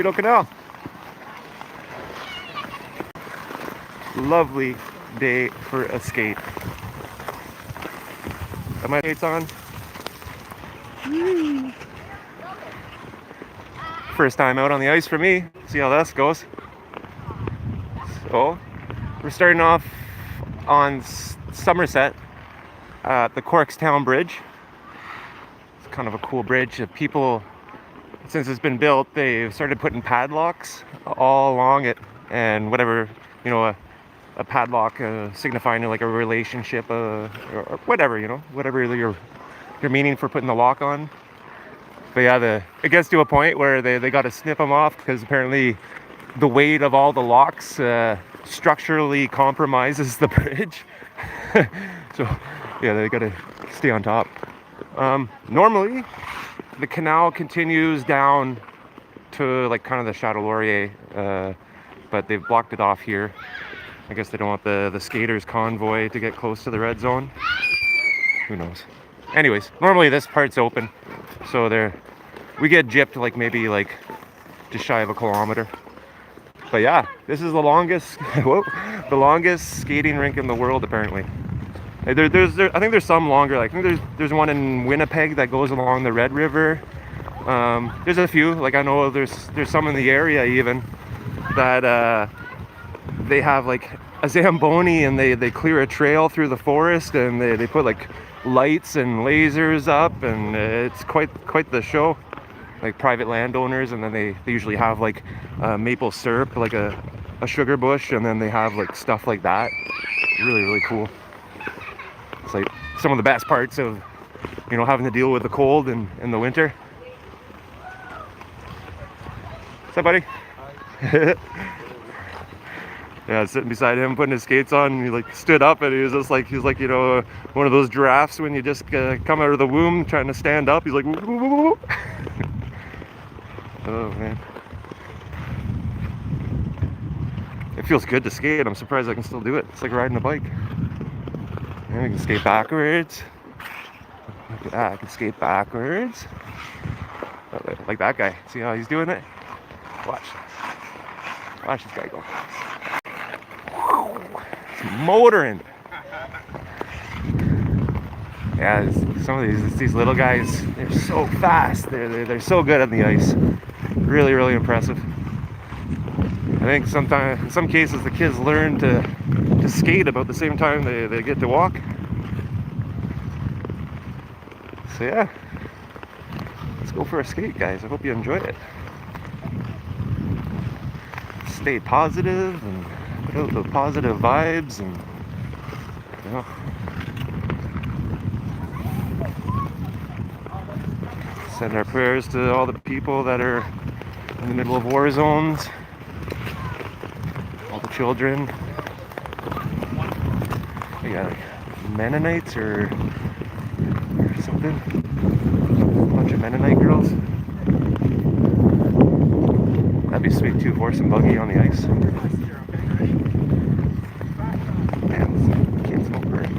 Rideau Canal. Lovely day for a skate. Got my skates on. First time out on the ice for me. See how this goes. So we're starting off on Somerset at the Corkstown Bridge. It's kind of a cool bridge. People, since it's been built, they've started putting padlocks all along it, and whatever, you know, a padlock signifying like a relationship or whatever, you know, whatever your meaning for putting the lock on. But yeah, it gets to a point where they got to snip them off because apparently the weight of all the locks structurally compromises the bridge. So yeah, they got to stay on top. Normally the canal continues down to like kind of the Chateau Laurier, but they've blocked it off here. I guess they don't want the skaters convoy to get close to the red zone. Who knows? Anyways, normally this part's open, so we get gypped like maybe like just shy of a kilometer. But yeah, this is the longest the longest skating rink in the world apparently. I think there's some longer. Like I think there's one in Winnipeg that goes along the Red River. There's a few. Like I know there's some in the area even that they have like a Zamboni, and they clear a trail through the forest, and they put like lights and lasers up, and it's quite the show. Like private landowners, and then they usually have like maple syrup, like a sugar bush, and then they have like stuff like that. Really cool. It's like some of the best parts of, you know, having to deal with the cold in the winter. What's up, buddy? Hi. Yeah, sitting beside him, putting his skates on, and he like stood up, and he was like, you know, one of those giraffes when you just come out of the womb trying to stand up. He's like, woo, woo, woo, woo. Oh man, it feels good to skate. I'm surprised I can still do it. It's like riding a bike. And I can skate backwards. Look at that, I can skate backwards. Like that guy. See how he's doing it? Watch this guy go. It's motoring. Yeah, some of these little guys, they're so fast. They're so good on the ice. Really impressive. I think sometimes, in some cases, the kids learn to skate about the same time they get to walk. So yeah, let's go for a skate, guys. I hope you enjoy it. Stay positive and put out the positive vibes, and you know, send our prayers to all the people that are in the middle of war zones, all the children. We got like Mennonites or something. A bunch of Mennonite girls. That'd be sweet too, horse and buggy on the ice. Man, can't smoke right.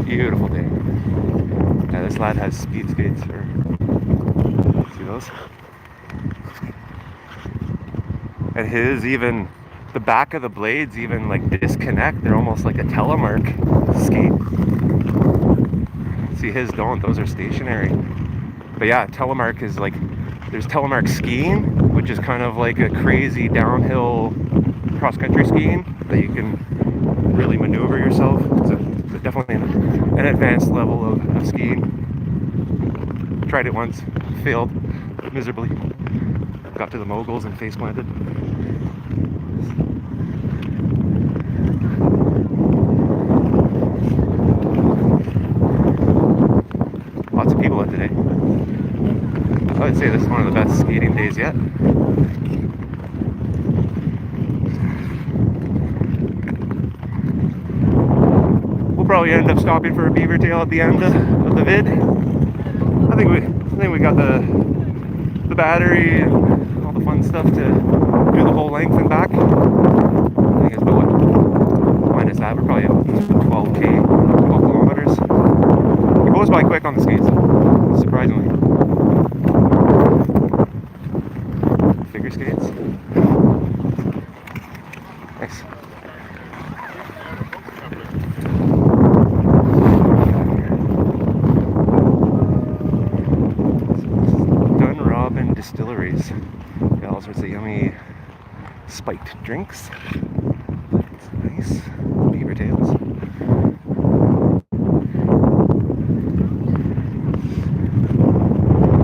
Beautiful day. Yeah, this lad has speed skates. See those? And even the back of the blades even like disconnect. They're almost like a telemark skate. See, his don't. Those are stationary. But yeah, telemark is like, there's telemark skiing, which is kind of like a crazy downhill cross-country skiing that you can really maneuver yourself. It's definitely an advanced level of skiing. Tried it once, failed miserably. Got to the moguls and face planted. Lots of people out today. I would say this is one of the best skating days yet. We'll probably end up stopping for a beaver tail at the end of the vid. I think we got the battery and all the fun stuff to do the whole length and back. I think it's about what, minus that, we're probably at 12 kilometers. by quick on the skates, surprisingly. Figure skates. Nice. Distilleries. Got all sorts of yummy spiked drinks. It's nice. Beaver tails.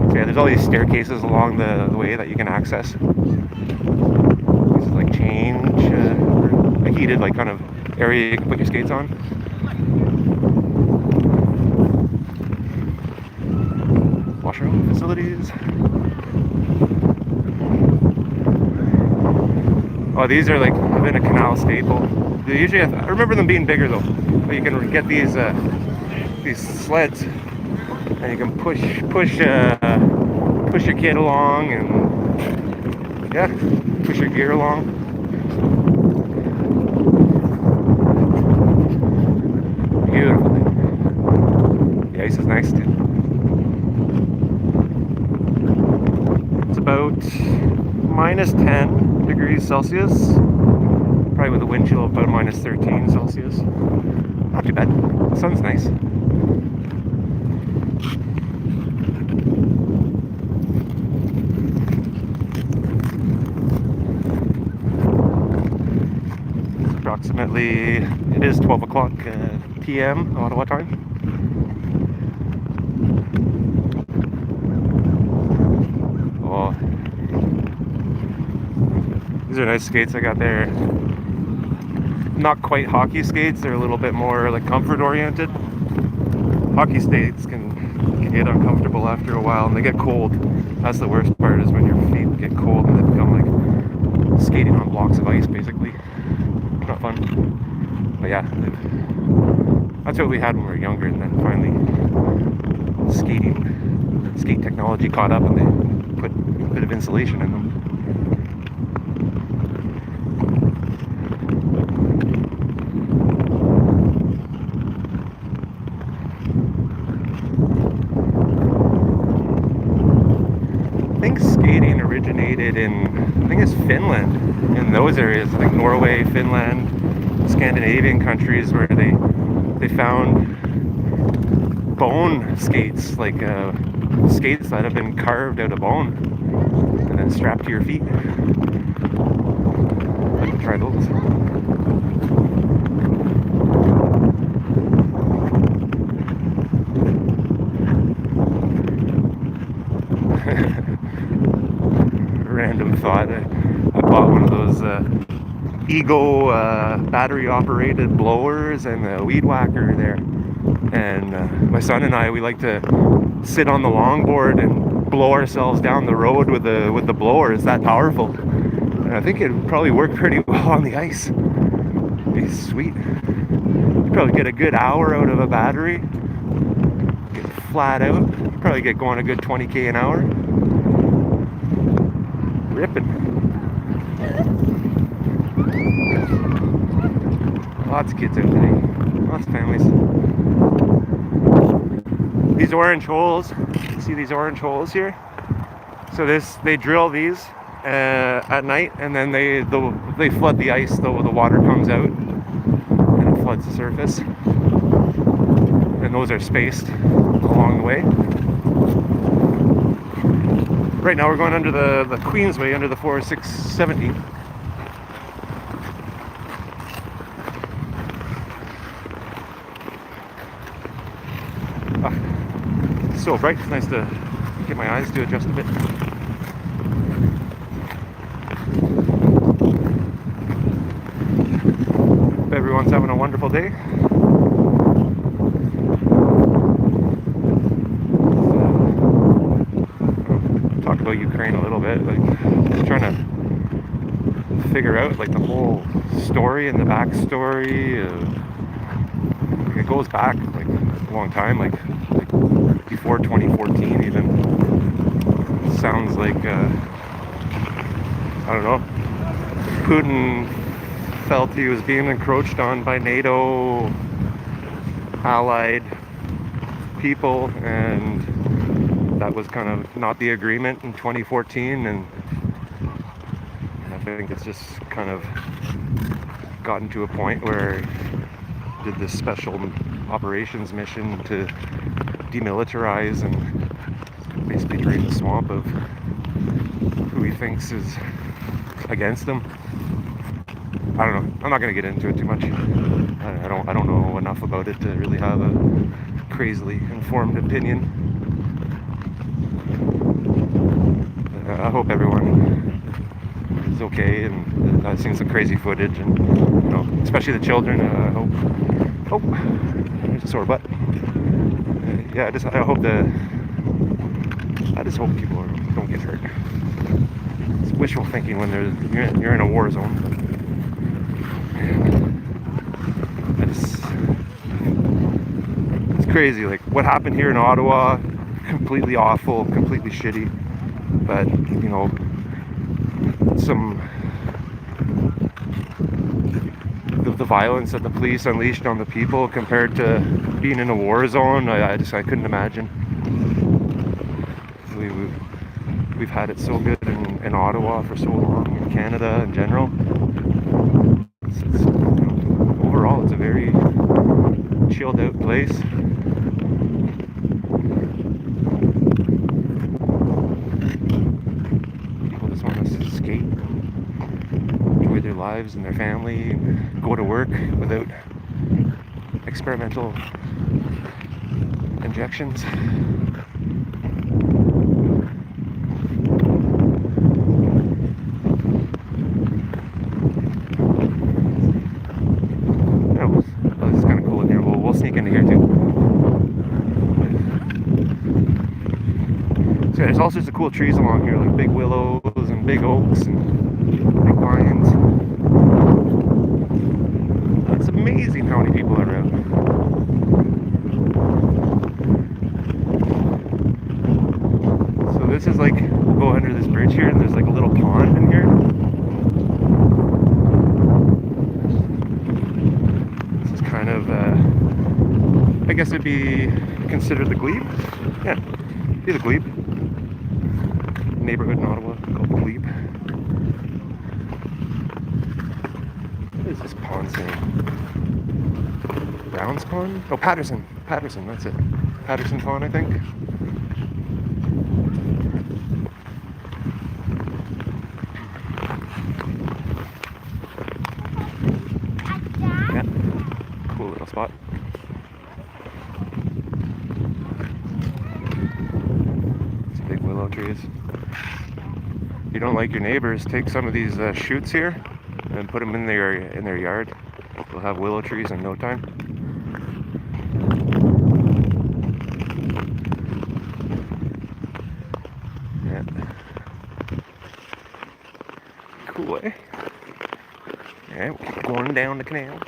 So yeah, there's all these staircases along the way that you can access. This is like change, a heated like kind of area you can put your skates on. Washroom facilities. Oh, these are like been a canal staple. They usually I remember them being bigger though. But you can get these sleds, and you can push your kid along, and yeah, push your gear along. Beautiful. The ice is nice too. It's about -10 degrees Celsius, probably with a wind chill of about -13 Celsius. Not too bad. The sun's nice. It's approximately, it is 12 o'clock p.m. Ottawa time. Oh, these are nice skates I got there. Not quite hockey skates, they're a little bit more like comfort oriented. Hockey skates can get uncomfortable after a while, and they get cold. That's the worst part, is when your feet get cold and they become like skating on blocks of ice basically. Not fun. But yeah, that's what we had when we were younger, and then finally skate technology caught up and they put a bit of insulation in them. Skating originated in, I think it's Finland, in those areas like Norway, Finland, Scandinavian countries, where they found bone skates, like skates that have been carved out of bone and then strapped to your feet. I'd like to try those. Random thought. I bought one of those Ego battery operated blowers and a weed whacker there, and my son and I, we like to sit on the longboard and blow ourselves down the road with the blower. It's that powerful, and I think it would probably work pretty well on the ice. It'd be sweet. You'd probably get a good hour out of a battery, get flat out, probably get going a good 20k an hour. Ripping. Lots of kids out today. Lots of families. These orange holes. See these orange holes here? So they drill these at night, and then they flood the ice. The water comes out and it floods the surface. And those are spaced along the way. Right now we're going under the Queensway, under the 4670. It's so bright, it's nice to get my eyes to adjust a bit. Hope everyone's having a wonderful day. Talk about Ukraine a little bit, like just trying to figure out like the whole story and the backstory. It goes back like a long time, like before 2014 even. It sounds like I don't know, Putin felt he was being encroached on by NATO allied people, and that was kind of not the agreement in 2014, and I think it's just kind of gotten to a point where did this special operations mission to demilitarize and basically drain the swamp of who he thinks is against them. I don't know. I'm not going to get into it too much. I don't know enough about it to really have a crazily informed opinion. I hope everyone is okay, and I've seen some crazy footage, and you know, especially the children. I hope. Oh, there's a sore butt. Yeah, I just hope people don't get hurt. It's wishful thinking when you're in a war zone. It's crazy. Like what happened here in Ottawa, completely awful, completely shitty. But you know, the violence that the police unleashed on the people compared to being in a war zone, I couldn't imagine. We've had it so good in Ottawa for so long, in Canada in general. Overall, it's a very chilled out place. People just want to skate, enjoy their lives and their family, and go to work without experimental injections. This is kind of cool in here. We'll sneak into here too. So there's all sorts of cool trees along here, like big willows and big oaks and big pines. It's amazing how many people are out. So this is like, we'll go under this bridge here, and there's like a little pond in here. This is kind of, I guess it'd be considered the glebe. Yeah, be the glebe. Neighborhood in Ottawa called the glebe. What is this pond's name? Brown's Pond? Oh, Patterson, that's it. Patterson Pond, I think. Yeah, cool little spot. Some big willow trees. If you don't like your neighbors, take some of these shoots here and put them in their yard. They'll have willow trees in no time. Yeah. Cool, eh? Yeah, we'll keep going down the canal.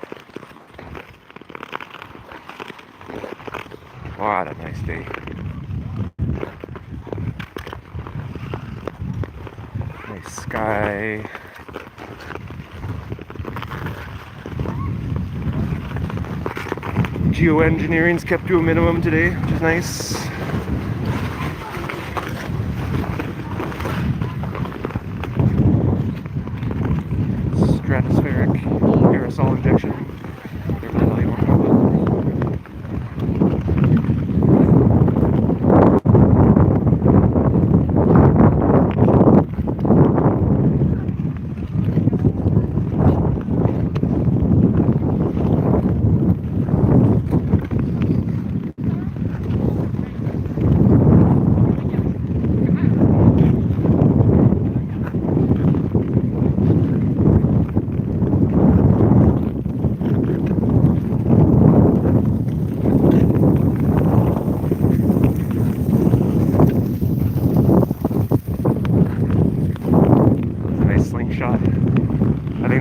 What a nice day. Nice sky. Geoengineering's kept to a minimum today, which is nice. Stratospheric aerosol injection. Whatever the hell you want to call it.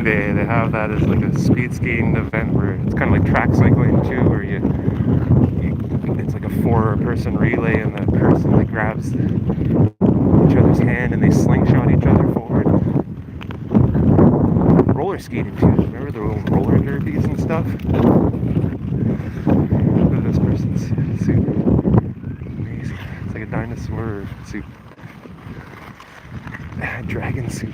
They have that as like a speed skiing event where it's kind of like track cycling too, where it's like a 4-person relay, and that person like grabs each other's hand and they slingshot each other forward. Roller skating too. Remember the old roller derbies and stuff? Look at this person's suit. dinosaur suit. Dragon suit.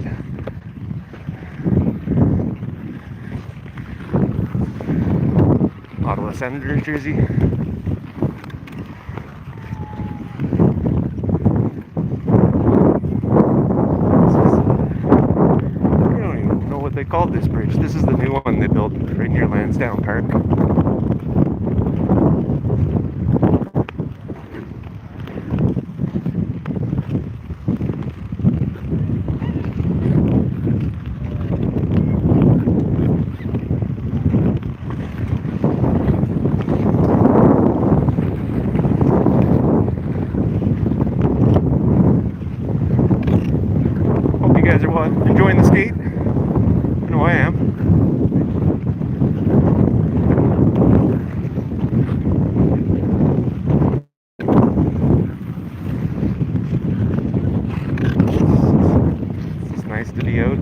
Ottawa Senators jersey. They called this bridge. This is the new one they built right near Lansdowne Park. Hope you guys are enjoying the skate. I am. It's nice to be out.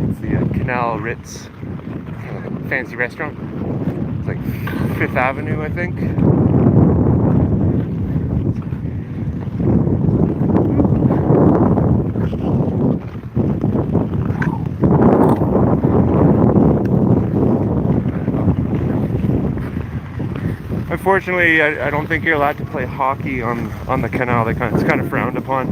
It's the Canal Ritz. Fancy restaurant. It's like 5th Avenue, I think. Unfortunately, I don't think you're allowed to play hockey on the canal. It's kind of frowned upon.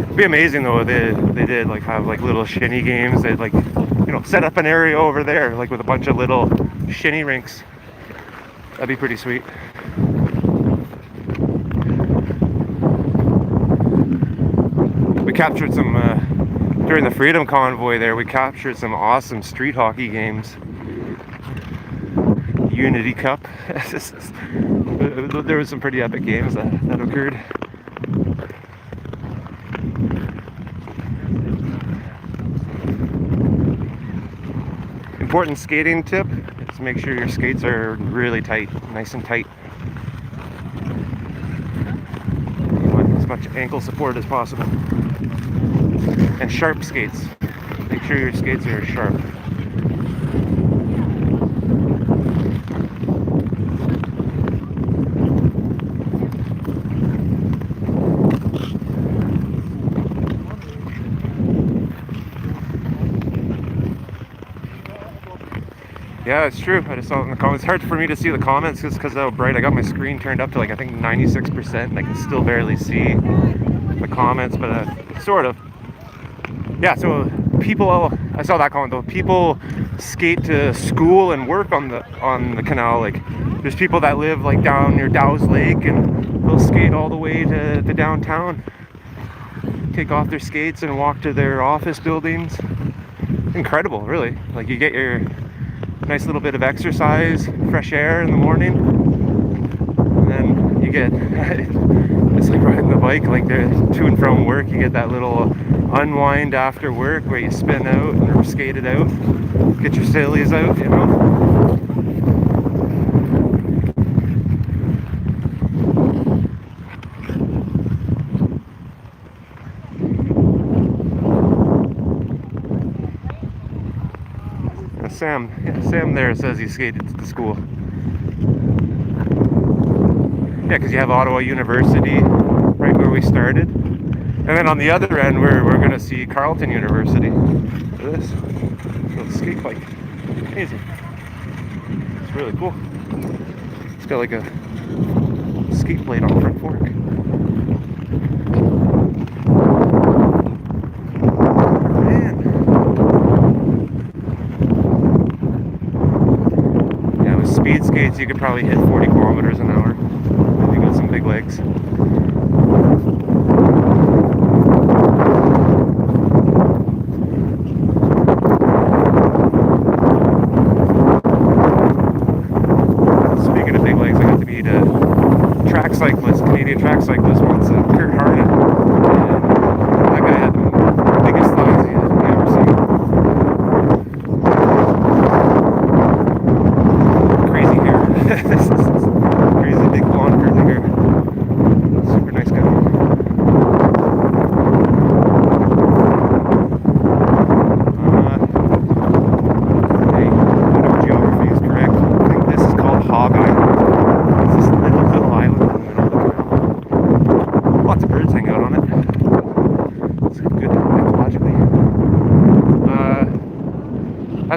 It'd be amazing though. They did like have like little shinny games. They'd like, you know, set up an area over there like with a bunch of little shinny rinks. That'd be pretty sweet. We captured some during the Freedom Convoy there. We captured some awesome street hockey games. Unity Cup. There was some pretty epic games that occurred. Important skating tip is make sure your skates are really tight, nice and tight. You want as much ankle support as possible. And sharp skates. Make sure your skates are sharp. Yeah, it's true. I just saw it in the comments. It's hard for me to see the comments just because how bright. I got my screen turned up to like I think 96%, and I can still barely see the comments, but sort of. Yeah, so people, I saw that comment though. People skate to school and work on the canal. Like, there's people that live like down near Dows Lake, and they'll skate all the way to downtown. Take off their skates and walk to their office buildings. Incredible, really. Like, you get your nice little bit of exercise, fresh air in the morning, and then you get it's like riding the bike, like to and from work. You get that little unwind after work where you spin out or skate it out, get your sillies out, you know. Sam there says he skated to school. Yeah, because you have Ottawa University right where we started. And then on the other end, we're going to see Carleton University. Look at this. Little skate bike. Amazing. It's really cool. It's got like a skate blade on the front fork. Speed skates, you could probably hit 40 kilometers an hour if you got some big legs. Speaking of big legs, I got to meet a track cyclist, Canadian track cyclist once, Kurt Harnett. And that guy had the biggest thighs you ever seen. This is crazy big blonde curly hair. Super nice guy.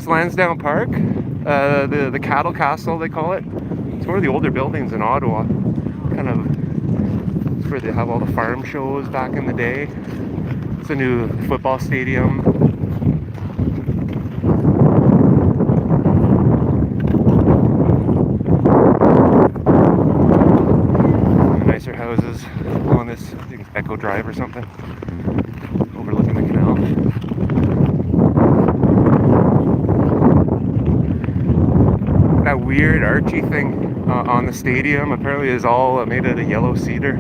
that's Lansdowne Park. The Cattle Castle, they call it. It's one of the older buildings in Ottawa. Kind of, it's where they have all the farm shows back in the day. It's a new football stadium. Nicer houses on this, I think it's Echo Drive or something, overlooking the canal. That weird archy thing on the stadium apparently is all made out of yellow cedar.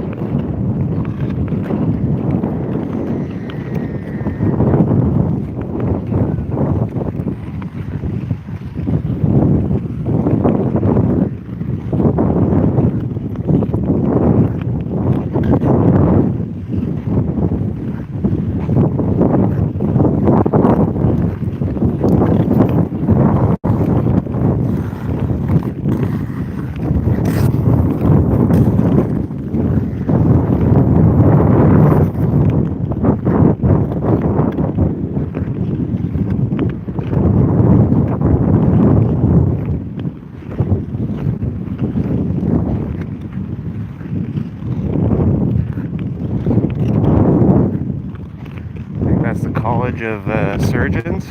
College of Surgeons.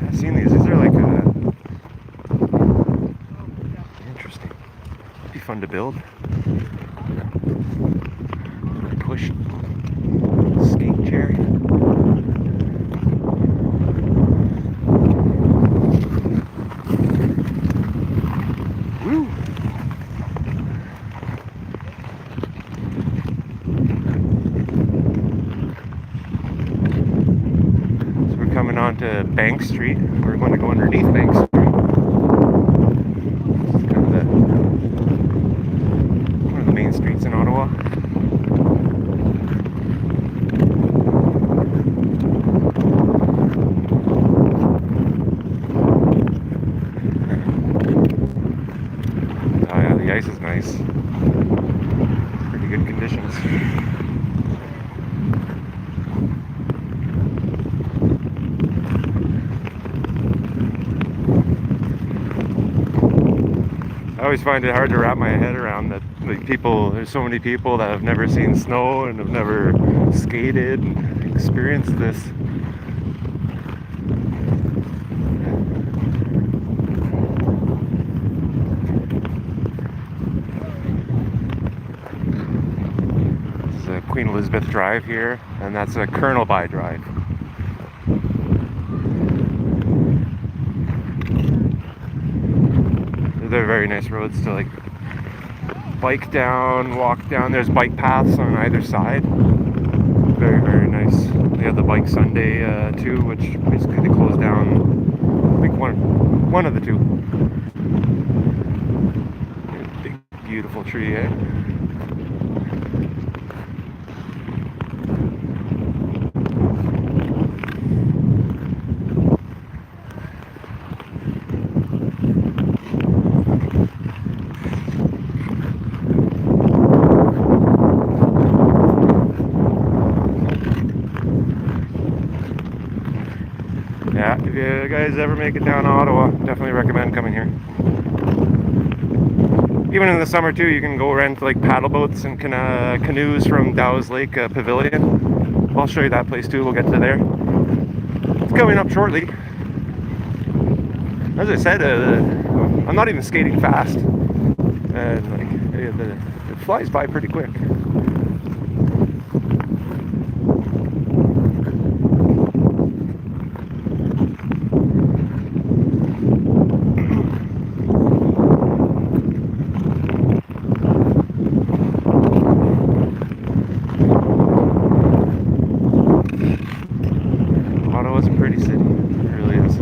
I've seen these. These are like interesting. Be fun to build. Push skate chair. Woo! So we're coming on to Bank Street. We're going to go underneath Bank Street. Main streets in Ottawa. Oh yeah, the ice is nice. Pretty good conditions. I always find it hard to wrap my head around that, like, there's so many people that have never seen snow and have never skated and experienced this. This is a Queen Elizabeth Drive here, and that's a Colonel By Drive. They're very nice roads to like bike down, walk down. There's bike paths on either side. Very, very nice. They have the Bike Sunday too, which basically they close down, I think one of the two. Big, beautiful tree, eh? Yeah, if you guys ever make it down to Ottawa, definitely recommend coming here. Even in the summer too, you can go rent like paddle boats and canoes from Dows Lake Pavilion. I'll show you that place too. We'll get to there. It's coming up shortly. As I said, I'm not even skating fast, and like it flies by pretty quick. Ottawa's a pretty city, it really is.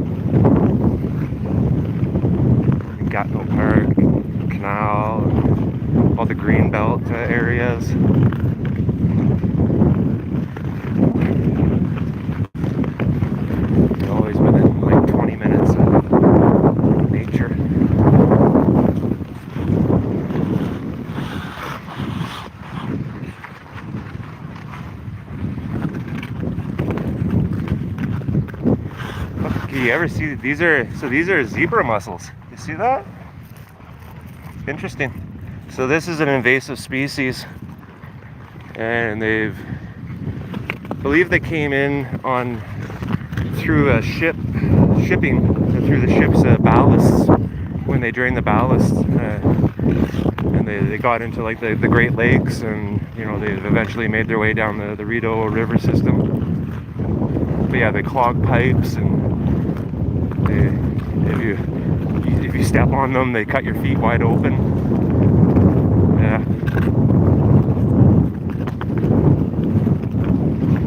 Got no park, canal, all the green belt areas. Always within like 20 minutes of nature. You ever see these are zebra mussels? You see that? Interesting. So this is an invasive species, and I believe they came in on through a shipping through the ship's ballasts when they drained the ballast, and they got into like the Great Lakes, and you know they eventually made their way down the Rideau River system. But yeah, they clog pipes, and if you step on them, they cut your feet wide open. Yeah.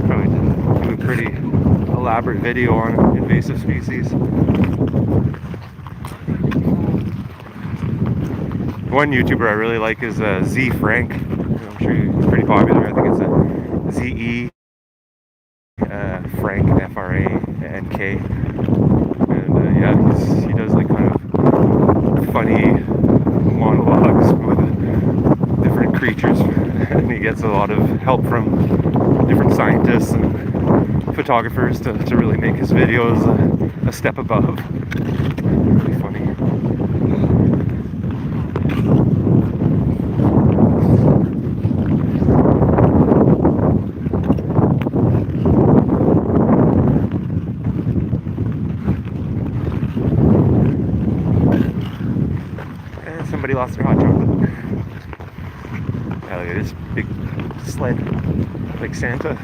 Probably do a pretty elaborate video on invasive species. One YouTuber I really like is Z Frank. I'm sure he's pretty popular. I think it's a ZE Frank, Frank. And yeah, he does like kind of funny monologues with different creatures, and he gets a lot of help from different scientists and photographers to really make his videos a step above. Really funny. Somebody lost their hot chocolate. Oh, look at this big sled, like Santa.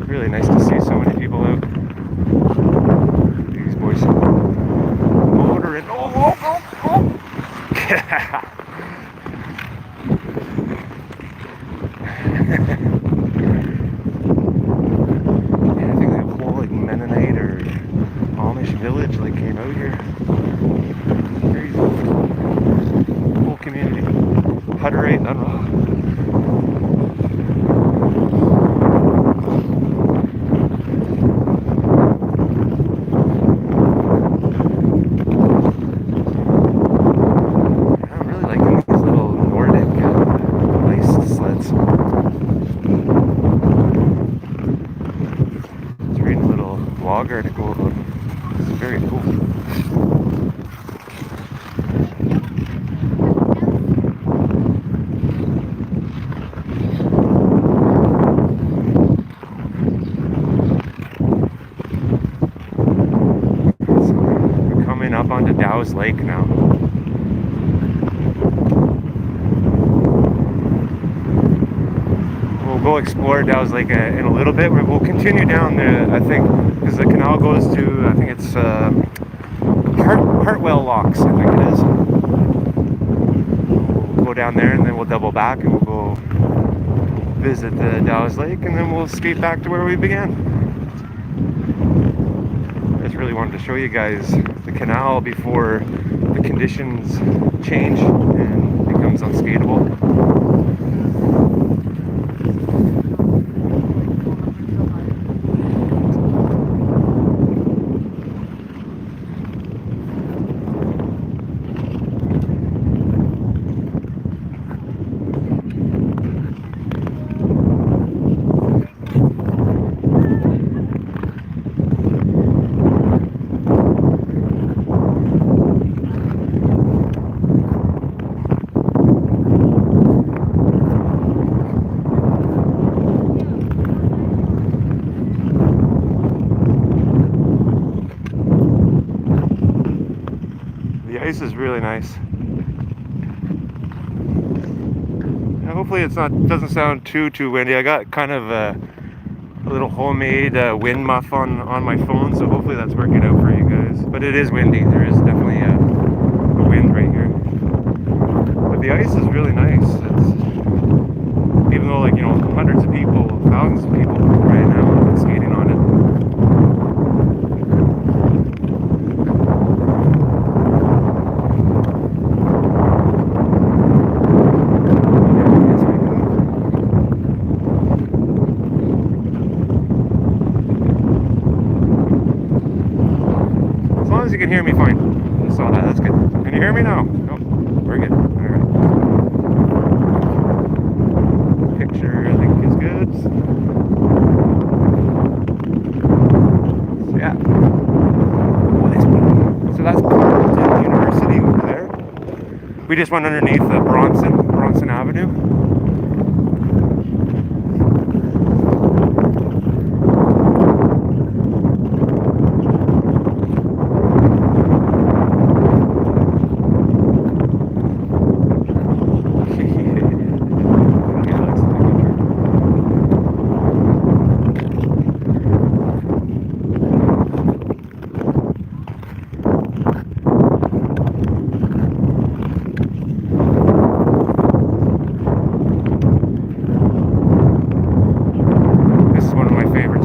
Really nice to see so many people out. These boys motoring. Oh! Yeah, I think the whole like Mennonite or Amish village like came out here. Crazy. Whole community. Hutterite, unreal. Blog article about it. It's very cool. So we're coming up onto Dows Lake now. We'll go explore Dows Lake in a little bit. We'll continue down there, I think, because the canal goes to, I think it's Hartwell Locks, I think it is. We'll go down there and then we'll double back and we'll go visit the Dows Lake, and then we'll skate back to where we began. I just really wanted to show you guys the canal before the conditions change and becomes unskateable. The ice is really nice. hopefully doesn't sound too windy. I got kind of a little homemade wind muff on my phone, so hopefully that's working out for you guys. But it is windy. There is definitely a wind right here. But the ice is really nice. Even though, like, you know, hundreds of people, thousands of people right now are skating on it. As long as you can hear me fine. I saw that. That's good. Can you hear me now? No, we're good. All right. Picture, I think, is good. So, yeah. So that's Carleton University over there. We just went underneath Bronson Avenue.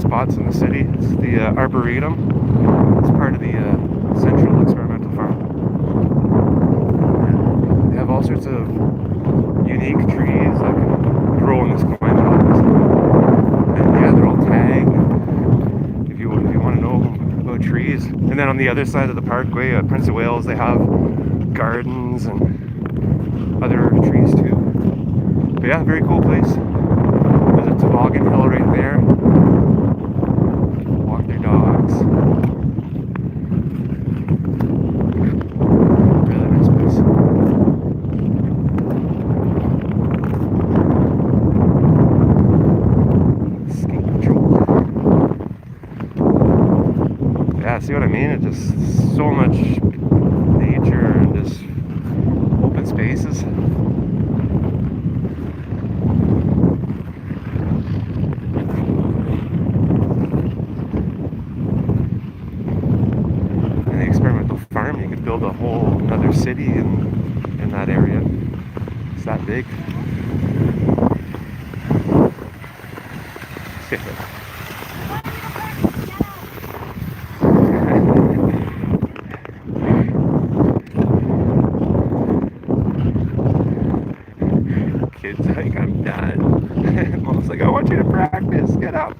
Spots in the city. It's the arboretum. It's part of the Central Experimental Farm. They have all sorts of unique trees that can grow in this climate, obviously. And yeah, they're all tagged. If you want to know about trees. And then on the other side of the parkway, Prince of Wales, they have gardens and other trees too. But yeah, very cool place. There's a toboggan hill right there. Dogs. Really nice place. Skate control. Yeah, see what I mean? It's just so much nature and just open spaces. Farm, you could build a whole another city in that area. It's that big. Kids like, I'm done. Mom's like, I want you to practice. Get up.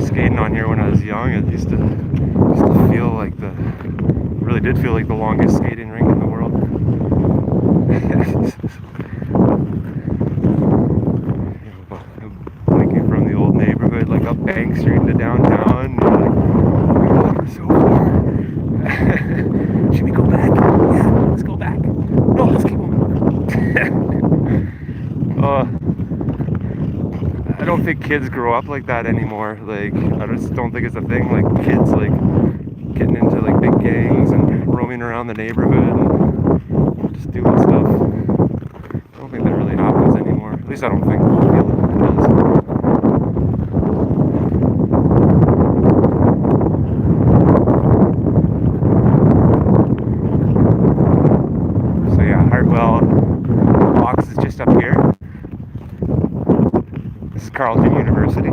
Skating on here when I was young, it used to feel like really did feel like the longest skating rink in the world. Biking from the old neighborhood, like up Bank Street to downtown, you're like, oh, we're so far. Should we go back? Yeah, let's go back. No, let's keep going. I don't think kids grow up like that anymore. Like, I just don't think it's a thing. Like, kids, like, getting into, like, big gangs and roaming around the neighborhood and just doing stuff. I don't think that really happens anymore. At least I don't think it does. So, yeah, Hartwell box is just up here. This is Carleton University.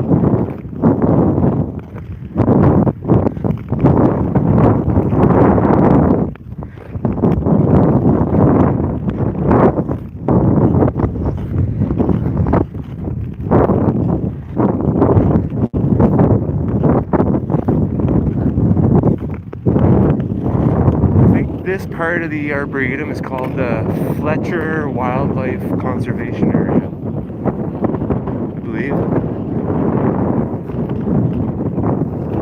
This part of the arboretum is called the Fletcher Wildlife Conservation Area, I believe.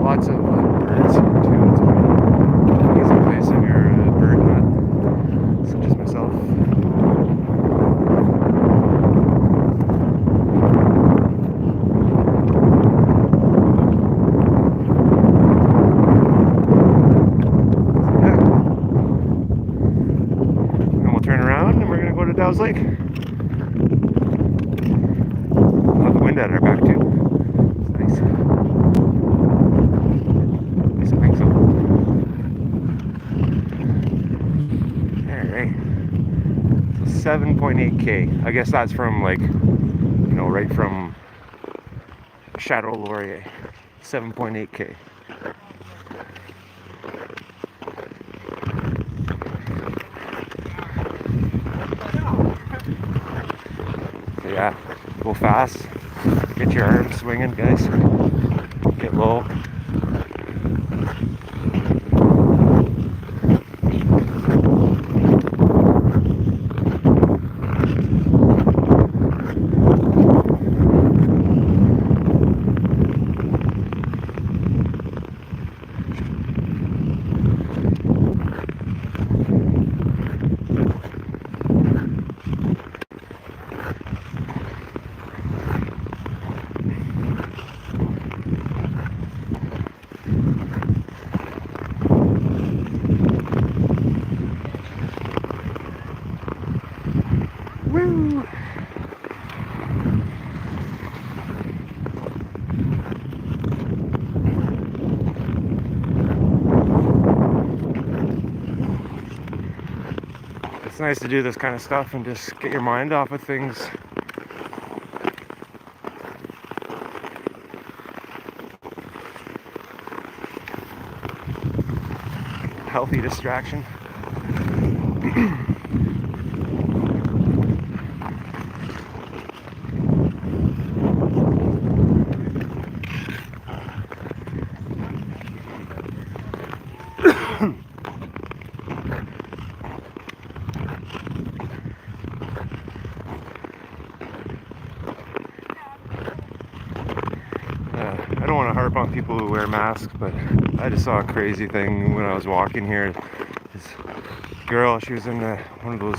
Lots of birds here too. It's an easy place if you're a bird nut, such as myself. 7.8K. I guess that's from like, you know, right from Chateau Laurier. 7.8K. So yeah, go fast. Get your arms swinging, guys. Get low. Woo! It's nice to do this kind of stuff and just get your mind off of things. Healthy distraction. I don't want to harp on people who wear masks, but I just saw a crazy thing when I was walking here. This girl, she was in one of those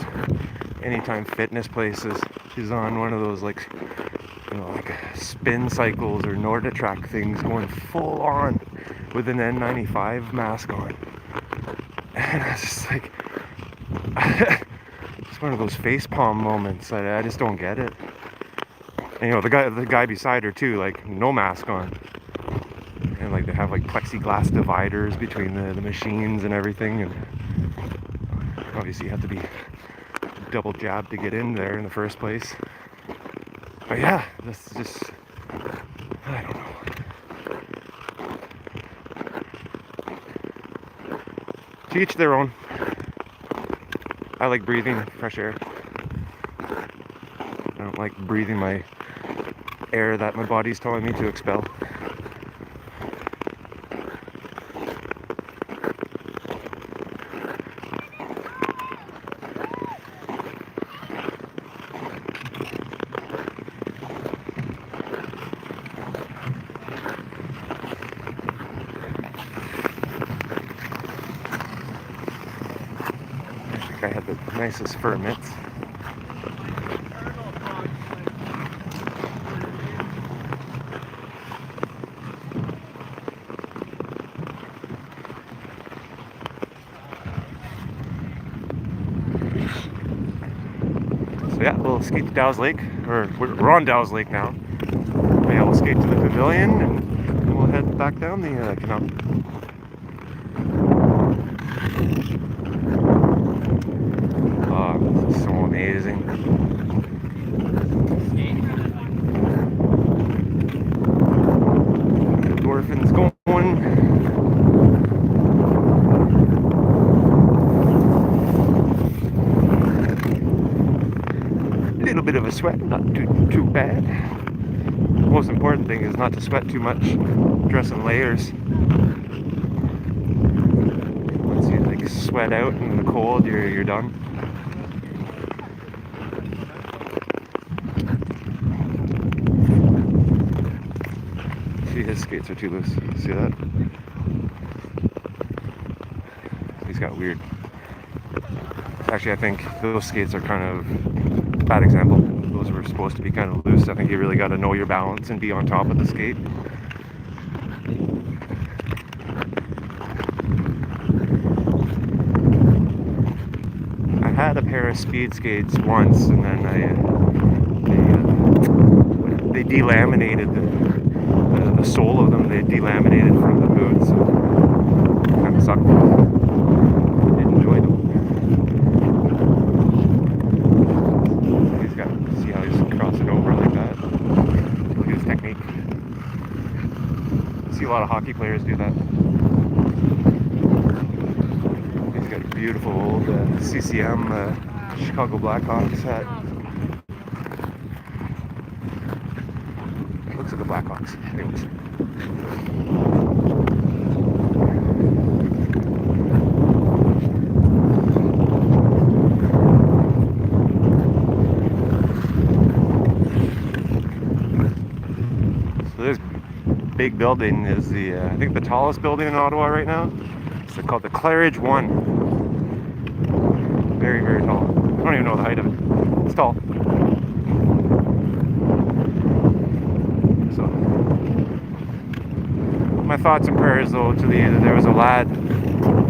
Anytime Fitness places. She's on one of those, like, you know, like spin cycles or Norditrack things, going full on with an N95 mask on. And I was just like, it's one of those facepalm moments that I just don't get it. And, you know, the guy beside her too, like, no mask on, and like they have like plexiglass dividers between the machines and everything, and obviously you have to be double jabbed to get in there in the first place. But yeah, this is just, I don't know. To each their own. I like breathing fresh air. I don't like breathing my air that my body's telling me to expel. I think I had the nicest fur mitts. So yeah, we'll skate to Dows Lake, or we're on Dows Lake now. Yeah, we'll skate to the pavilion and we'll head back down the canal. Oh, this is so amazing. Endorphins going. A little bit of a sweat, not too bad. The most important thing is not to sweat too much. Dress in layers. Once you like sweat out in the cold, you're done. See, his skates are too loose. See that? He's got weird. Actually, I think those skates are kind of a bad example. Those were supposed to be kind of loose. I think you really got to know your balance and be on top of the skate. I had a pair of speed skates once, and then they delaminated the sole of them. They delaminated from the boots. So it kind of sucked. Didn't enjoy them. see a lot of hockey players do that. He's got a beautiful old CCM Chicago Blackhawks hat. Looks like a Blackhawks. Anyways. So this big building is the, I think the tallest building in Ottawa right now. It's called the Claridge 1. Very, very tall. I don't even know the height of it. It's tall. So, my thoughts and prayers though to there was a lad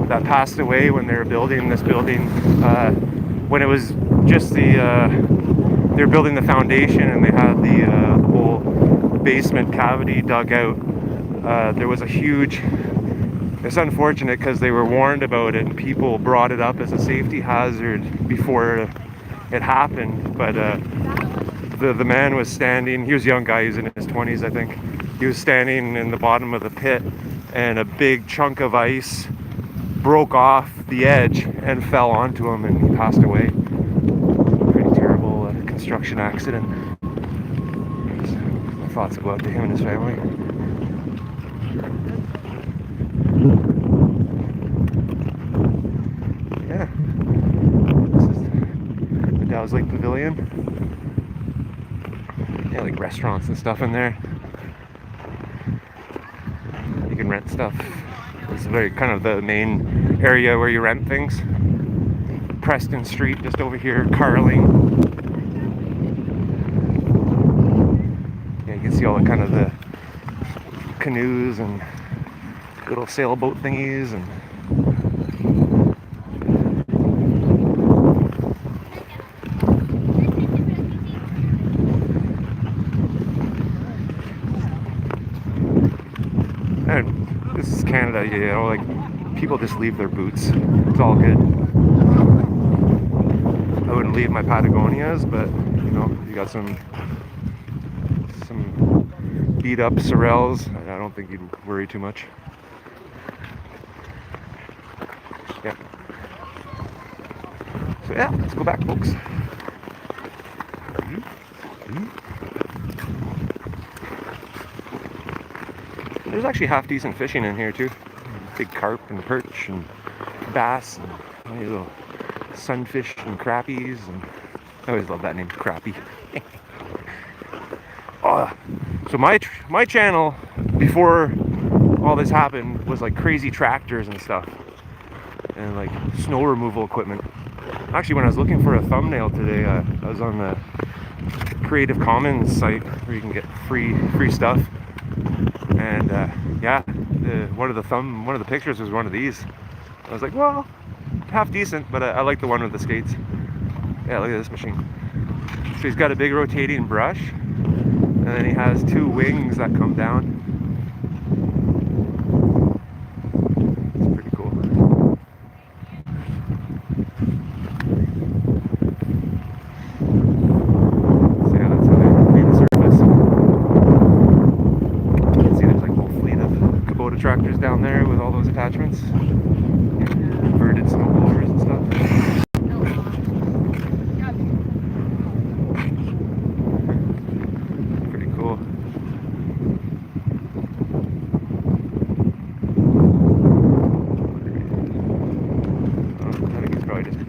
that passed away when they were building this building. When it was just they were building the foundation and they had the whole basement cavity dug out. There was a huge, it's unfortunate because they were warned about it and people brought it up as a safety hazard before it happened, but the man was standing, he was a young guy, he was in his 20s I think. He was standing in the bottom of the pit and a big chunk of ice broke off the edge and fell onto him and he passed away. Pretty terrible construction accident. My thoughts go out to him and his family. Yeah, this is the Dows Lake Pavilion. Yeah, like restaurants and stuff in there. You can rent stuff. It's very kind of the main area where you rent things. Preston Street just over here, Carling. Yeah, you can see all the kind of the canoes and little sailboat thingies and this is Canada, you know, like people just leave their boots. It's all good. I wouldn't leave my Patagonias, but you know, you got some beat up Sorels. I don't think you'd worry too much. Yeah. So yeah, let's go back, folks. There's actually half decent fishing in here too. Big carp and perch and bass and little sunfish and crappies, and I always love that name, crappie. So my channel before all this happened was like crazy tractors and stuff and like snow removal equipment. Actually, when I was looking for a thumbnail today, I was on the Creative Commons site where you can get free stuff. And yeah, one of the pictures was one of these. I was like, well, half decent, but I like the one with the skates. Yeah, look at this machine. So he's got a big rotating brush, and then he has two wings that come down. It's pretty cool. So yeah, that's how they clean the surface. You can see there's like a whole fleet of Kubota tractors down there with all those attachments. Inverted snowblowers and stuff. Pretty cool. I think he's probably just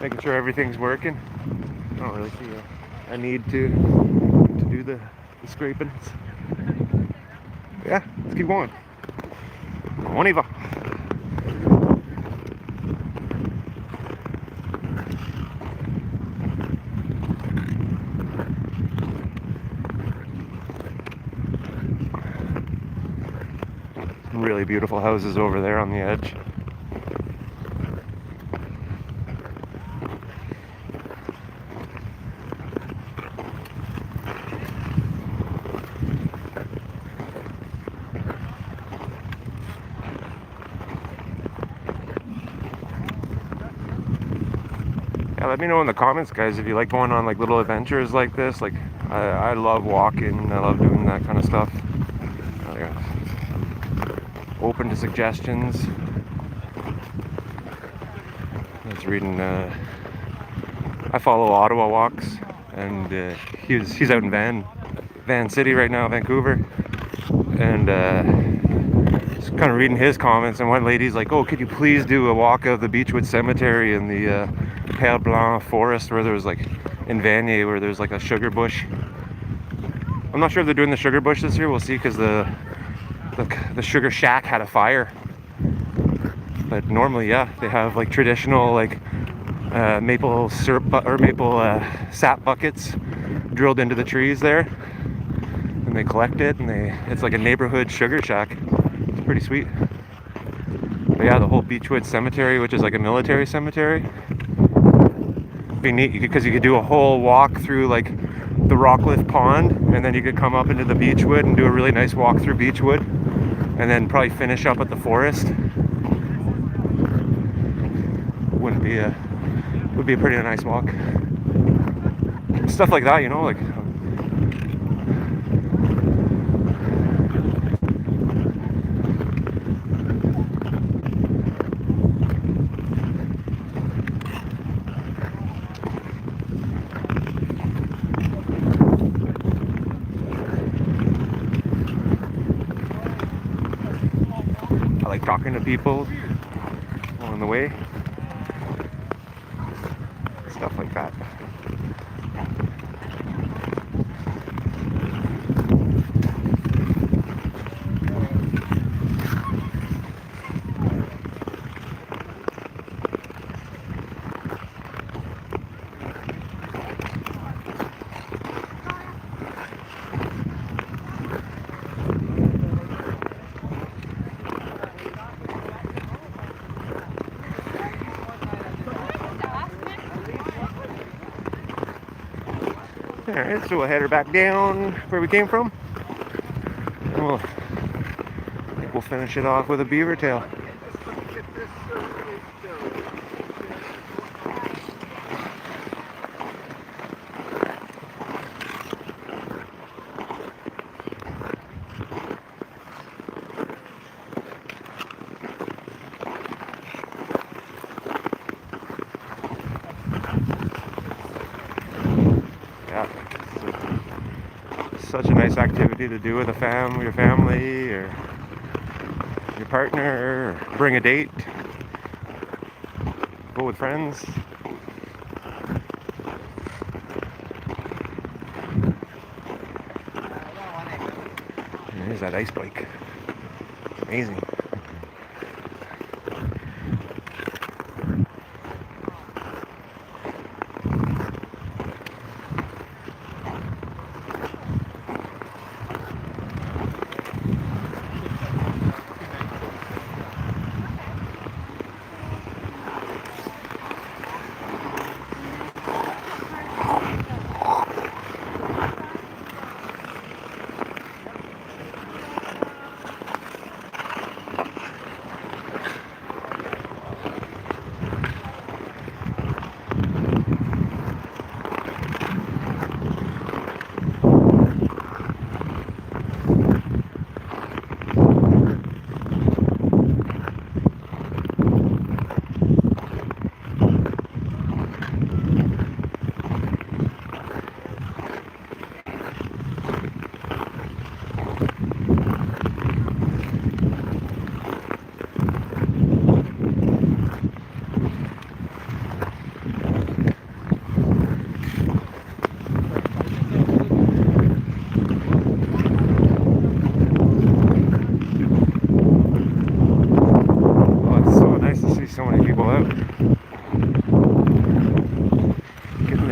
making sure everything's working. I don't really see a need to do the scraping. Yeah, let's keep going. On y va. Really beautiful houses over there on the edge. Yeah, let me know in the comments, guys, if you like going on like little adventures like this. Like I love walking, I love doing that kind of stuff. open to suggestions. I was reading, I follow Ottawa Walks, and he's out in Van City right now, Vancouver, and just kind of reading his comments, and one lady's like, oh, could you please do a walk of the Beechwood Cemetery in the Père Blanc forest where there's like, in Vanier, where there's like a sugar bush. I'm not sure if they're doing the sugar bush this year, we'll see, because the sugar shack had a fire. But normally, yeah, they have like traditional like maple syrup or maple sap buckets drilled into the trees there, and they collect it, and it's like a neighborhood sugar shack. It's pretty sweet. But yeah, the whole Beechwood Cemetery, which is like a military cemetery, it'd be neat because you could do a whole walk through like the Rockcliffe Pond, and then you could come up into the Beechwood and do a really nice walk through Beechwood, and then probably finish up at the forest. Would be a pretty nice walk. Stuff like that, you know, like I like talking to people on the way. Stuff like that. Alright, so we'll head her back down where we came from. And I think we'll finish it off with a beaver tail. Such a nice activity to do with your family, or your partner, or bring a date, go with friends. And there's that ice bike. Amazing.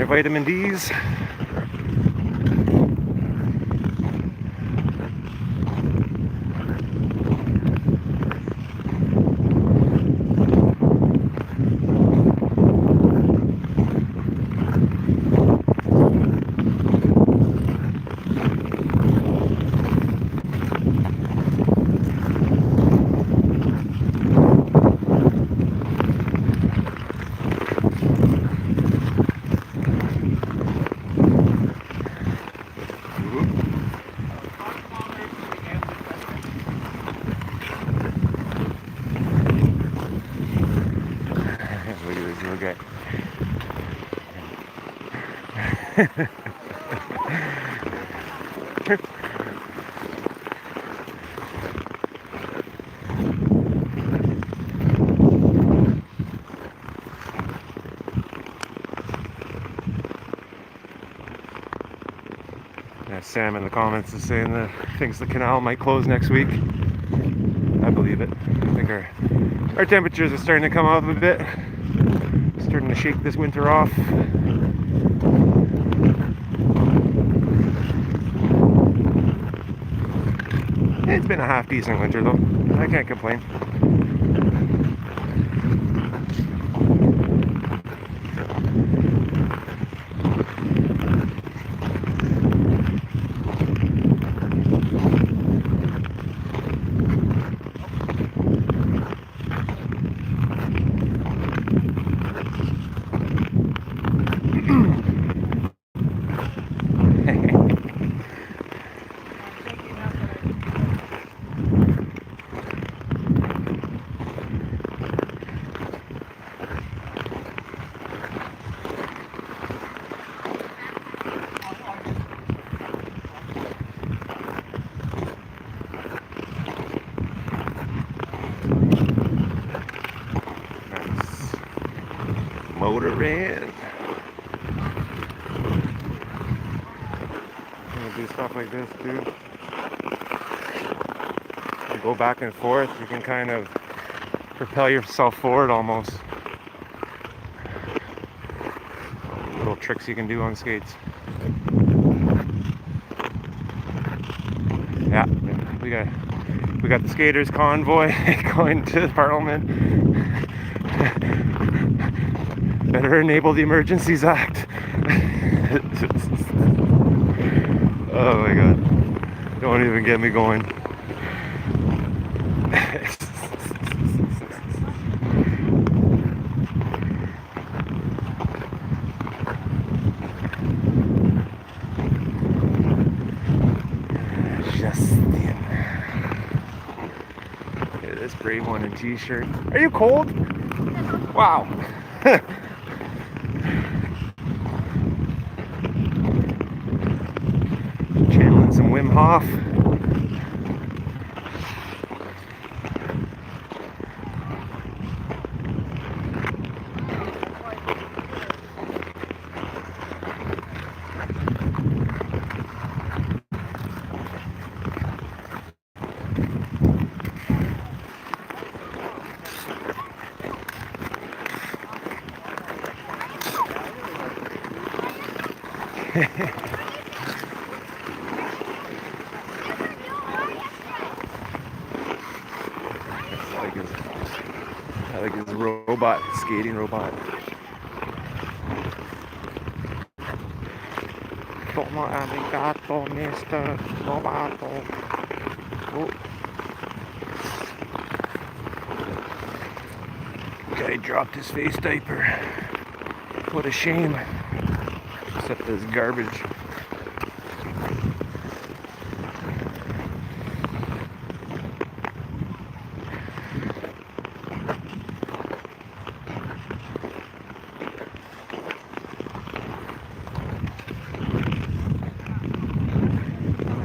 Vitamin D's. Yeah, Sam in the comments is saying that thinks the canal might close next week. I believe it. I think our temperatures are starting to come up a bit. Starting to shake this winter off. It's been a half decent winter though. I can't complain. Motor van. I'm gonna do stuff like this too. You go back and forth, you can kind of propel yourself forward almost. Little tricks you can do on skates. Yeah, we got the skaters convoy going to Parliament. Better enable the Emergencies Act. Oh my god. Don't even get me going. Justin. Look at this brave one in t-shirt. Are you cold? Wow. Channeling some Wim Hof. I like his robot, skating robot. Tomo arigato, Mr. Roboto. Oh. Guy dropped his face diaper. What a shame. Except this garbage.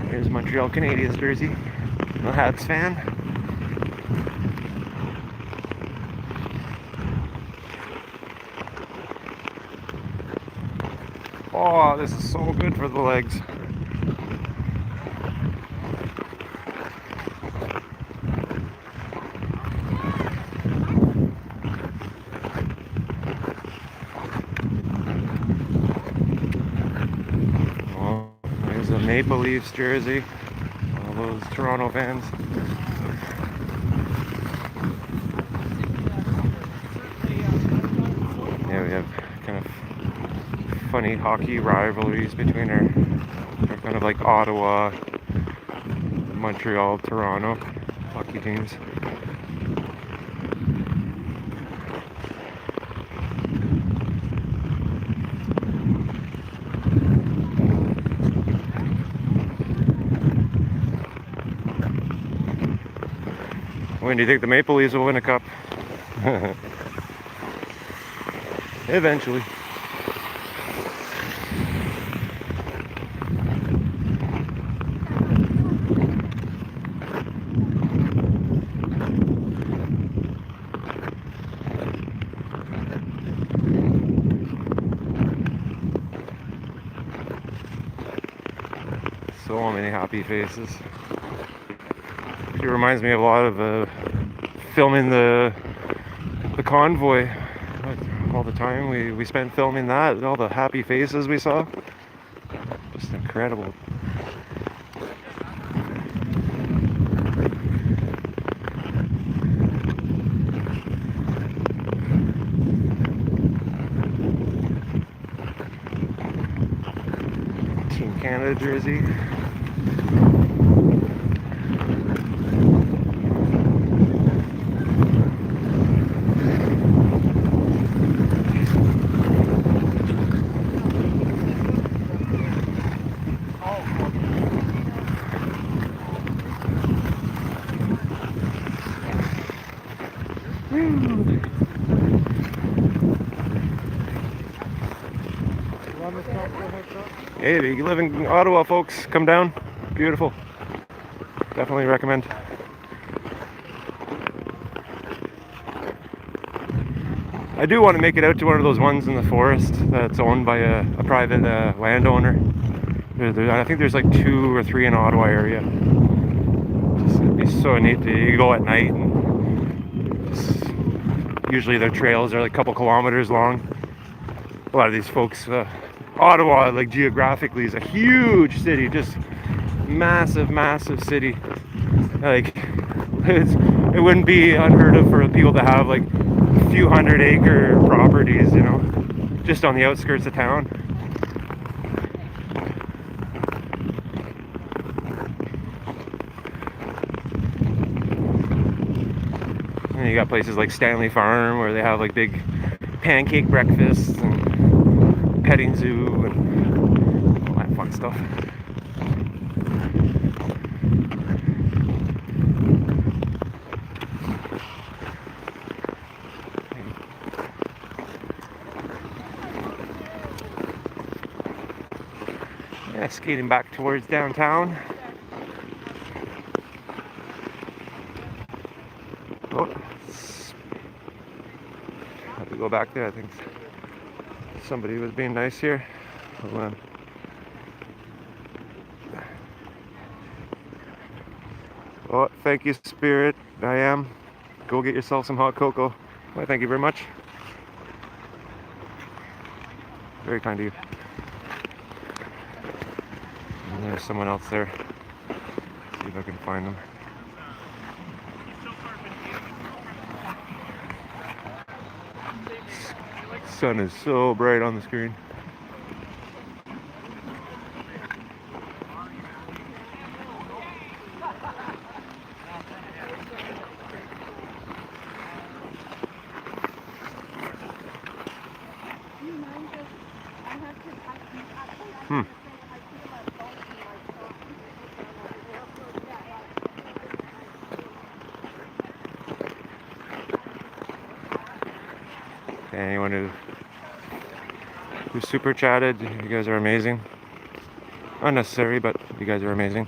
Here's Montreal Canadiens jersey. No Habs fan. Oh, this is so good for the legs. Oh, there's a Maple Leafs jersey. All those Toronto fans. Yeah, we have kind of funny hockey rivalries between our kind of like Ottawa, Montreal, Toronto hockey teams. When do you think the Maple Leafs will win a cup? Eventually. So many happy faces. It reminds me of a lot of filming the convoy. All the time we spent filming that, and all the happy faces we saw. Just incredible. Team Canada jersey. Hey, if you live in Ottawa, folks, come down. Beautiful. Definitely recommend. I do want to make it out to one of those ones in the forest that's owned by a private landowner. I think there's like 2 or 3 in the Ottawa area. It'd be so neat to go at night, and usually their trails are like a couple kilometers long. A lot of these folks, Ottawa, like geographically, is a huge city, just massive city. Like it wouldn't be unheard of for people to have like a few 100-acre properties, you know, just on the outskirts of town. And you got places like Stanley Farm where they have like big pancake breakfasts and petting zoo and all that fun stuff. Yeah, skating back towards downtown. Oh, have to go back there. I think somebody was being nice here. Hold on. Oh, thank you, Spirit. I am. Go get yourself some hot cocoa. Why, thank you very much. Very kind of you. And there's someone else there. See if I can find them. Sun is so bright on the screen. Anyone who super chatted, you guys are amazing. Unnecessary, but you guys are amazing.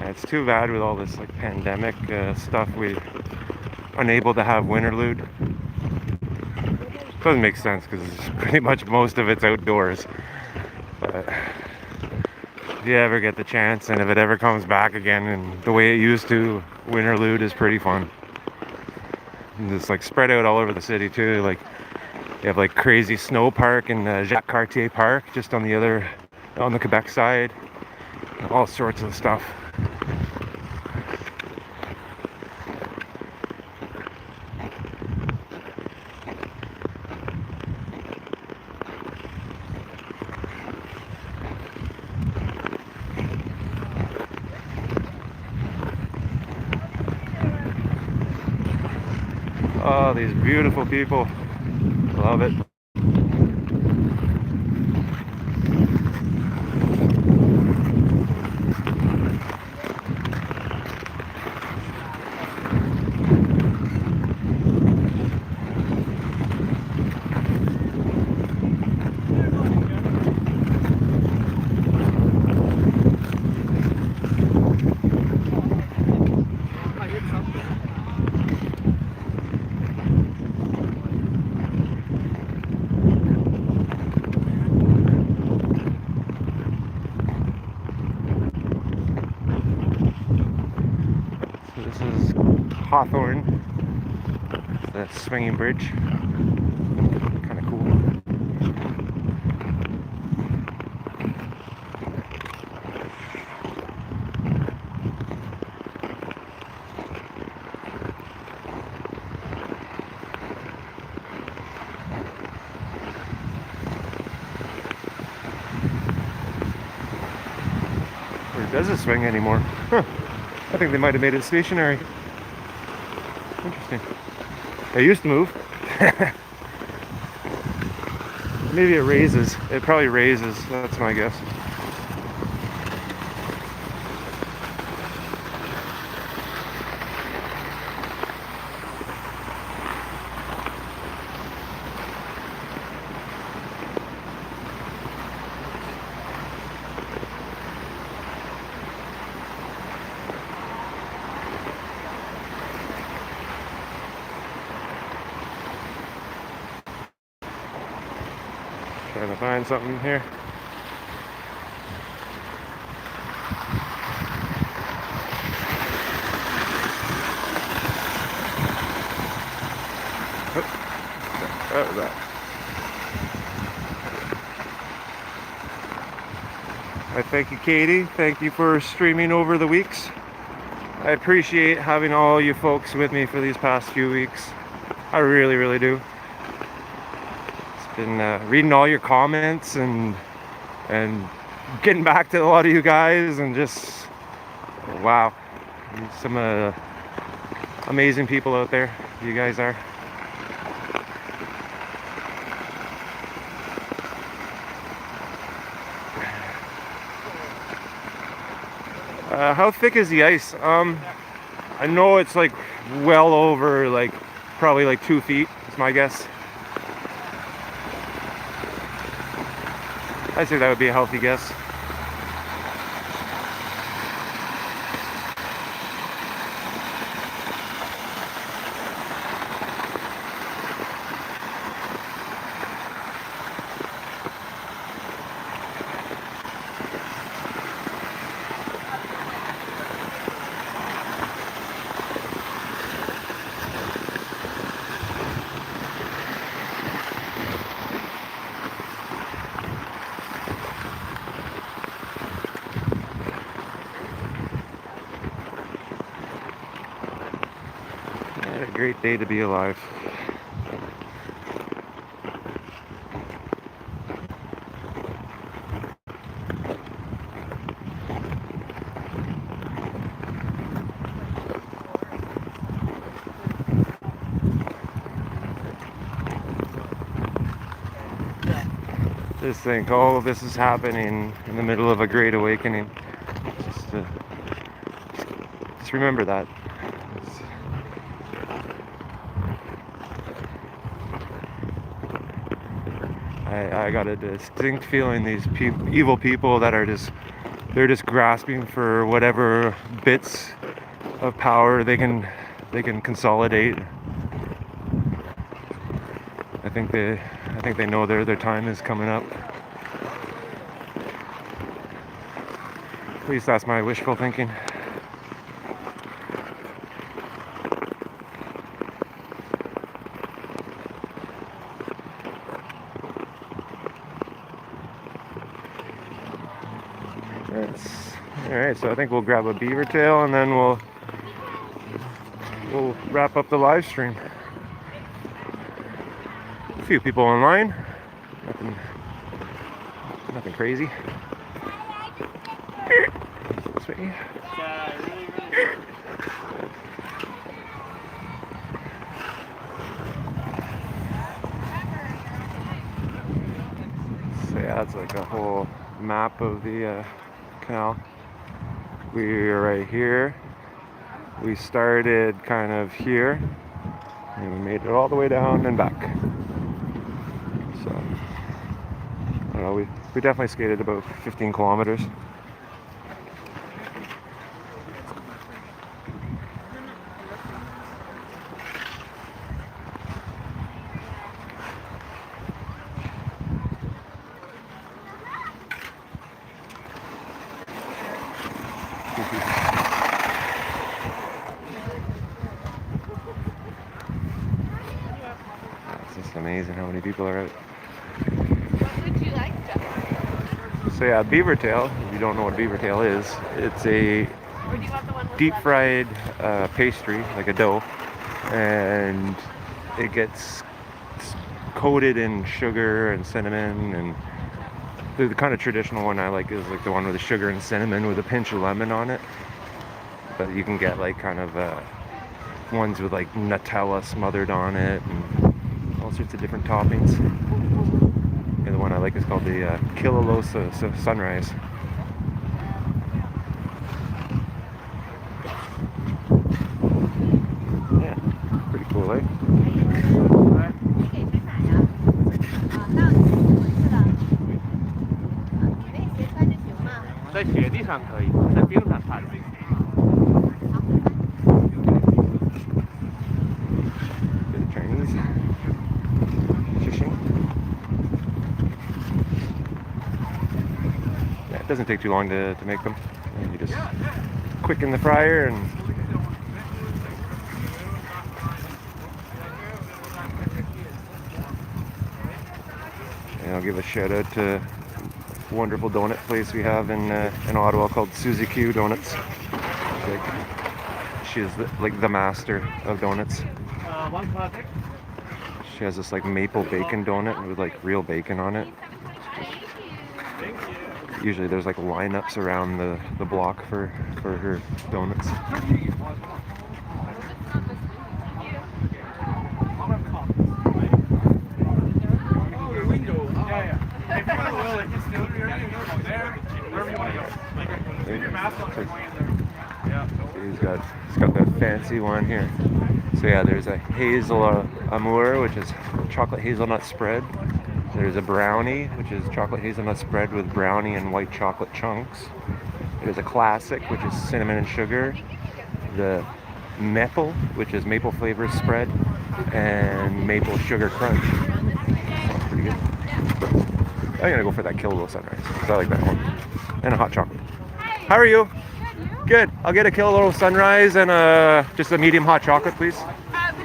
It's too bad with all this like pandemic stuff, we're unable to have Winterlude. Doesn't make sense because pretty much most of it's outdoors. But if you ever get the chance, and if it ever comes back again and the way it used to, Winterlude is pretty fun. And it's like spread out all over the city too. Like you have like crazy snow park and Jacques Cartier Park just on the Quebec side. All sorts of stuff. Oh, these beautiful people. Love it. So this is Hawthorne, the swinging bridge. Kind of cool. Or does it swing anymore? Huh. I think they might have made it stationary. Interesting. It used to move. Maybe it raises. It probably raises. That's my guess. Trying to find something here. Oh, that was that. I thank you, Katie. Thank you for streaming over the weeks. I appreciate having all you folks with me for these past few weeks. I really, really do. Been reading all your comments and getting back to a lot of you guys, and just wow, some amazing people out there. You guys are. How thick is the ice? I know it's like well over, like probably like 2 feet is my guess. I'd say that would be a healthy guess. What a great day to be alive. Just think, all of this is happening in the middle of a great awakening. Just remember that. I got a distinct feeling these evil people that are they're just grasping for whatever bits of power they can consolidate. I think they know their time is coming up. At least that's my wishful thinking. Alright, so I think we'll grab a beaver tail and then we'll wrap up the live stream. A few people online. Nothing crazy. This way. Yeah, it's like a whole map of the canal. We're right here. We started kind of here, and we made it all the way down and back. So, I don't know, we definitely skated about 15 kilometers. It's just amazing how many people are out. What would you like, Jeff? So yeah, beaver tail, if you don't know what beaver tail is, it's a Or do you want the one with deep lemon? fried pastry, like a dough, and it gets coated in sugar and cinnamon, and the kind of traditional one I like is like the one with the sugar and cinnamon with a pinch of lemon on it. But you can get like kind of ones with like Nutella smothered on it and all sorts of different toppings. And the one I like is called the Kilolosa Sunrise. Yeah, pretty cool, eh? 给谁买呀？那你是的。你那鞋穿着行吗？在雪地上可以，在冰上怕冷。 Bit of Chinese fishing. Yeah, it doesn't take too long to make them. You just quicken the fryer and I'll give a shout out to a wonderful donut place we have in Ottawa called Suzy Q Donuts. She is like the master of donuts. One classic. She has this like maple bacon donut with like real bacon on it. Usually there's like lineups around the block for her donuts. He's got the fancy one here. So yeah, there's a hazel amour, which is chocolate hazelnut spread. There's a brownie, which is chocolate hazelnut spread with brownie and white chocolate chunks. There's a classic, which is cinnamon and sugar. The maple, which is maple flavor spread, and maple sugar crunch. Sounds pretty good. I'm gonna go for that Kilolo Sunrise, because I like that one. And a hot chocolate. How are you? Good. I'll get a Kilolo Sunrise and just a medium hot chocolate, please. We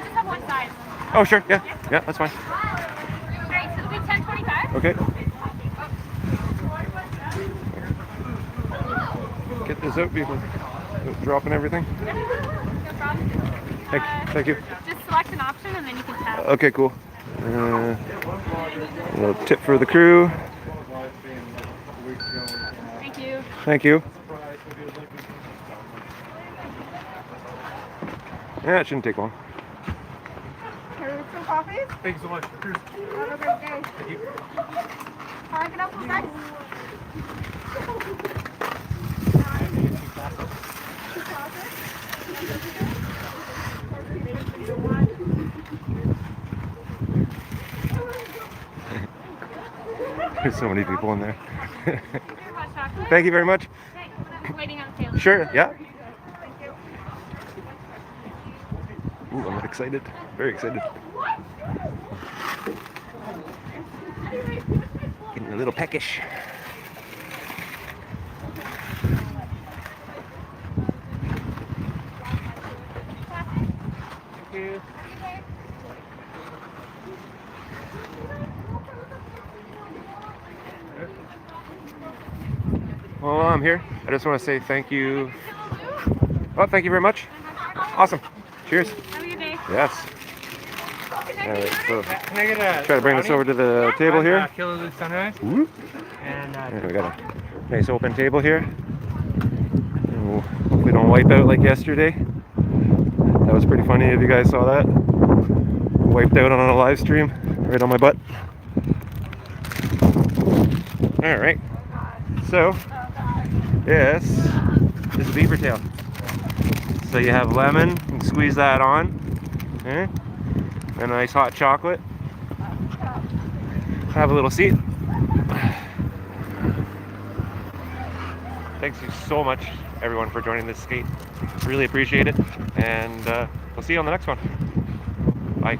just have one size. Oh, sure. Yeah. Yeah, that's fine. Alright, so it'll be 10.25. Okay. Get this out before dropping everything. No problem. Thank you. Just select an option and then you can tap. Okay, cool. A little tip for the crew. Thank you. Thank you. Yeah, it shouldn't take long. Some coffee? Thanks so much. Cheers. Have a great day. Thank you. Park it up, guys. There's so many people in there. Hot chocolate? Thank you very much. Okay, I'm waiting on the table. Sure, yeah. Thank you. Ooh, I'm excited. Very excited. Getting a little peckish. Thank you. Well, while I'm here, I just want to say thank you. Oh, thank you very much. Awesome. Cheers. Have a good day. Yes. All right, so Can I get a try to bring this over to the table here. Kilolo Sunrise. Ooh. And Yeah, we got a nice open table here. And we'll hopefully don't wipe out like yesterday. That was pretty funny if you guys saw that. Wiped out on a live stream right on my butt. All right. So this is a beaver tail. So you have lemon, you can squeeze that on. Okay. A nice hot chocolate. Have a little seat. Thanks so much, everyone, for joining this skate. Really appreciate it. And we'll see you on the next one. Bye.